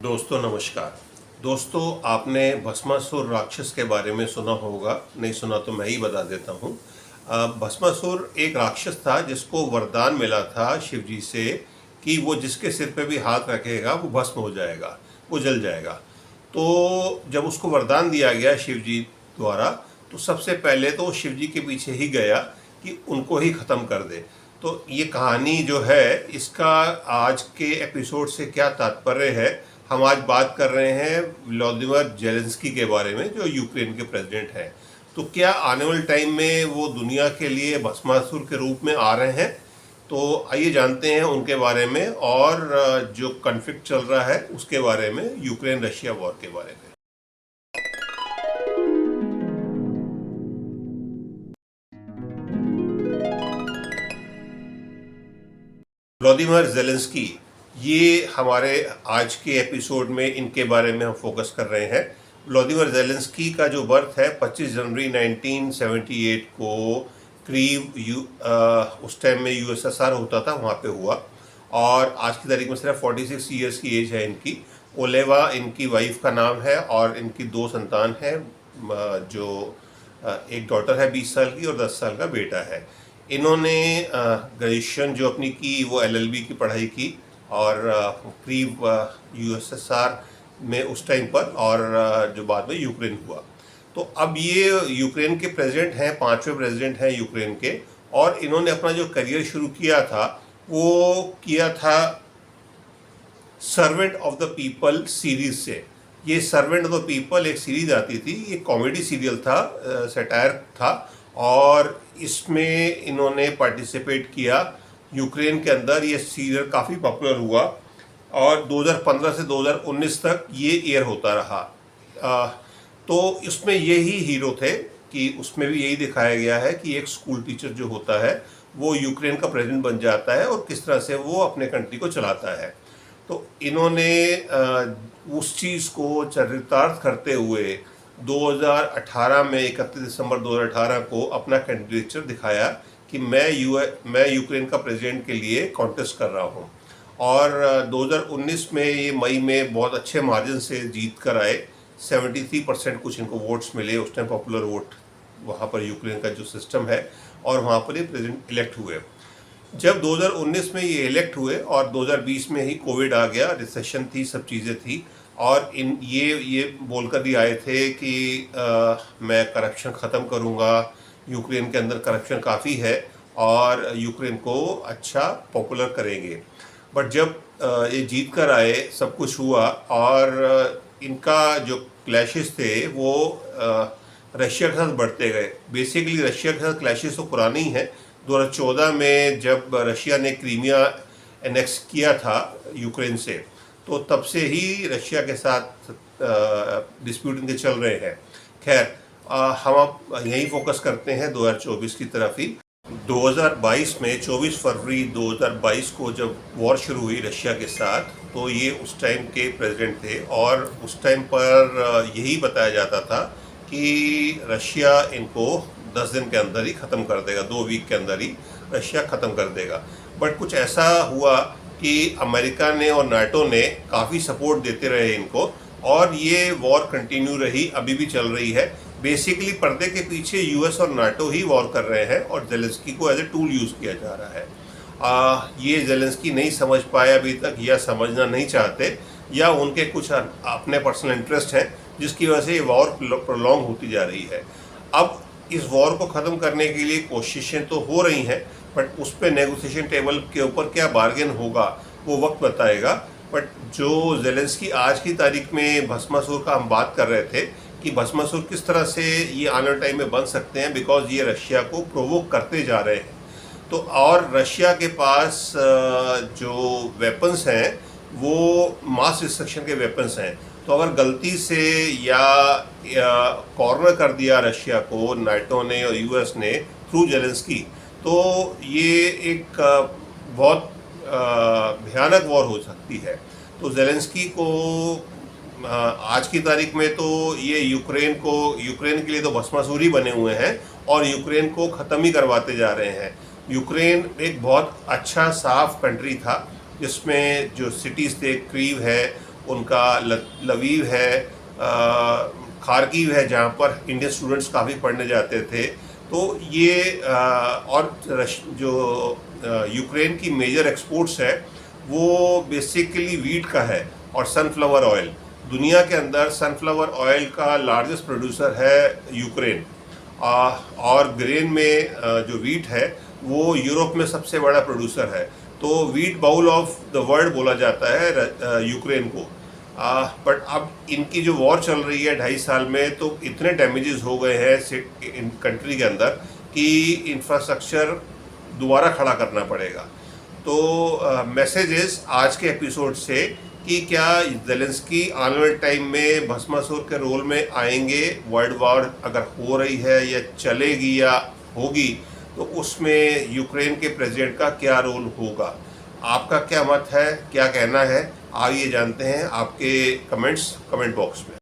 दोस्तों नमस्कार। दोस्तों आपने भस्मासुर राक्षस के बारे में सुना होगा, नहीं सुना तो मैं ही बता देता हूँ। भस्मासुर एक राक्षस था जिसको वरदान मिला था शिव जी से कि वो जिसके सिर पे भी हाथ रखेगा वो भस्म हो जाएगा, वो जल जाएगा। तो जब उसको वरदान दिया गया शिव जी द्वारा तो सबसे पहले तो शिव जी के पीछे ही गया कि उनको ही ख़त्म कर दे। तो ये कहानी जो है इसका आज के एपिसोड से क्या तात्पर्य है, हम आज बात कर रहे हैं व्लादिमीर ज़ेलेंस्की के बारे में जो यूक्रेन के प्रेसिडेंट हैं। तो क्या आने वाले टाइम में वो दुनिया के लिए भस्मासुर के रूप में आ रहे हैं? तो आइए जानते हैं उनके बारे में और जो कॉन्फ्लिक्ट चल रहा है उसके बारे में, यूक्रेन रशिया वॉर के बारे में। व्लादिमीर ज़ेलेंस्की, ये हमारे आज के एपिसोड में इनके बारे में हम फोकस कर रहे हैं। व्लादिमीर ज़ेलेंस्की का जो बर्थ है 25 जनवरी 1978 को करीब उस टाइम में यूएसएसआर होता था, वहाँ पे हुआ। और आज की तारीख में सिर्फ 46 ईयर्स की एज है इनकी। ओलेवा इनकी वाइफ का नाम है और इनकी 2 संतान है, जो एक डॉटर है 20 साल की और 10 साल का बेटा है। इन्होंने ग्रेजुएशन जो अपनी की वो एलएलबी की पढ़ाई की और करीब यूएसएसआर में उस टाइम पर, और जो बाद में यूक्रेन हुआ। तो अब ये यूक्रेन के प्रेसिडेंट हैं, 5वें प्रेसिडेंट हैं यूक्रेन के। और इन्होंने अपना जो करियर शुरू किया था वो किया था servant of the people series से। ये सर्वेंट ऑफ द पीपल एक सीरीज आती थी, ये कॉमेडी सीरियल था, सटायर था, और इसमें इन्होंने पार्टिसिपेट किया यूक्रेन के अंदर। ये सीरियल काफ़ी पॉपुलर हुआ और 2015 से 2019 तक ये एयर होता रहा। तो इसमें यही हीरो थे कि उसमें भी यही दिखाया गया है कि एक स्कूल टीचर जो होता है वो यूक्रेन का प्रेसिडेंट बन जाता है और किस तरह से वो अपने कंट्री को चलाता है। तो इन्होंने उस चीज़ को चरितार्थ करते हुए 2018 में 31 दिसंबर 2018 को अपना कैंडिडेचर दिखाया कि मैं यूक्रेन का प्रेसिडेंट के लिए कॉन्टेस्ट कर रहा हूँ। और 2019 में ये मई में बहुत अच्छे मार्जिन से जीत कर आए। 73% कुछ इनको वोट्स मिले उस टाइम, पॉपुलर वोट वहाँ पर यूक्रेन का जो सिस्टम है, और वहाँ पर ये प्रेसिडेंट इलेक्ट हुए। जब 2019 में ये इलेक्ट हुए और 2020 में ही कोविड आ गया, रिसेशन थी, सब चीज़ें थी, और ये बोलकर भी आए थे कि मैं करप्शन ख़त्म करूँगा, यूक्रेन के अंदर करप्शन काफ़ी है और यूक्रेन को अच्छा पॉपुलर करेंगे। बट जब ये जीत कर आए, सब कुछ हुआ, और इनका जो क्लैशेस थे वो रशिया के साथ बढ़ते गए। बेसिकली रशिया के साथ क्लैशेस तो पुरानी ही हैं। 2014 में जब रशिया ने क्रीमिया एनेक्स किया था यूक्रेन से, तो तब से ही रशिया के साथ डिस्प्यूट इनके चल रहे हैं। खैर, हम अब यही फोकस करते हैं 2024 की तरफ ही। 2022 में 24 फरवरी 2022 को जब वॉर शुरू हुई रशिया के साथ, तो ये उस टाइम के प्रेसिडेंट थे और उस टाइम पर यही बताया जाता था कि रशिया इनको 10 दिन के अंदर ही ख़त्म कर देगा, 2 वीक के अंदर ही रशिया ख़त्म कर देगा। बट कुछ ऐसा हुआ कि अमेरिका ने और नाटो ने काफ़ी सपोर्ट देते रहे इनको, और ये वॉर कंटिन्यू रही, अभी भी चल रही है। बेसिकली पर्दे के पीछे यूएस और नाटो ही वॉर कर रहे हैं और ज़ेलेंस्की को एज ए टूल यूज़ किया जा रहा है। ये ज़ेलेंस्की नहीं समझ पाए अभी तक, या समझना नहीं चाहते, या उनके कुछ अपने पर्सनल इंटरेस्ट हैं जिसकी वजह से ये वॉर प्रोलॉन्ग होती जा रही है। अब इस वॉर को ख़त्म करने के लिए कोशिशें तो हो रही हैं, बट उस पर नेगोशिएशन टेबल के ऊपर क्या बार्गेन होगा वो वक्त बताएगा। बट जो ज़ेलेंस्की आज की तारीख में भस्मासुर का हम बात कर रहे थे कि भस्मासुर किस तरह से ये आने वाले टाइम में बन सकते हैं, बिकॉज ये रशिया को प्रोवोक करते जा रहे हैं। तो और रशिया के पास जो वेपन्स हैं वो मास डिस्ट्रक्शन के वेपन्स हैं। तो अगर गलती से या कॉर्नर कर दिया रशिया को नाटो ने और यूएस ने थ्रू ज़ेलेंस्की, तो ये एक बहुत भयानक वॉर हो सकती है। तो ज़ेलेंस्की को आज की तारीख में तो ये यूक्रेन के लिए तो भस्मासुर ही बने हुए हैं और यूक्रेन को ख़त्म ही करवाते जा रहे हैं। यूक्रेन एक बहुत अच्छा साफ कंट्री था जिसमें जो सिटीज़ थे, क्रीव है उनका लवीव है, खारकीव है, जहाँ पर इंडियन स्टूडेंट्स काफ़ी पढ़ने जाते थे। तो ये और जो यूक्रेन की मेजर एक्सपोर्ट्स है वो बेसिकली वीट का है और सनफ्लावर ऑयल। दुनिया के अंदर सनफ्लावर ऑयल का लार्जेस्ट प्रोड्यूसर है यूक्रेन। और ग्रेन में जो वीट है वो यूरोप में सबसे बड़ा प्रोड्यूसर है। तो wheat bowl of the world बोला जाता है यूक्रेन को। बट अब इनकी जो वॉर चल रही है 2.5 साल में, तो इतने डैमेजेस हो गए हैं इन कंट्री के अंदर कि इंफ्रास्ट्रक्चर दोबारा खड़ा करना पड़ेगा। तो मैसेजेस आज के एपिसोड से कि क्या ज़ेलेंस्की आने वाले टाइम में भस्मासुर के रोल में आएंगे, वर्ल्ड वॉर अगर हो रही है या चलेगी या होगी तो उसमें यूक्रेन के प्रेसिडेंट का क्या रोल होगा। आपका क्या मत है, क्या कहना है, आइए जानते हैं आपके कमेंट बॉक्स में।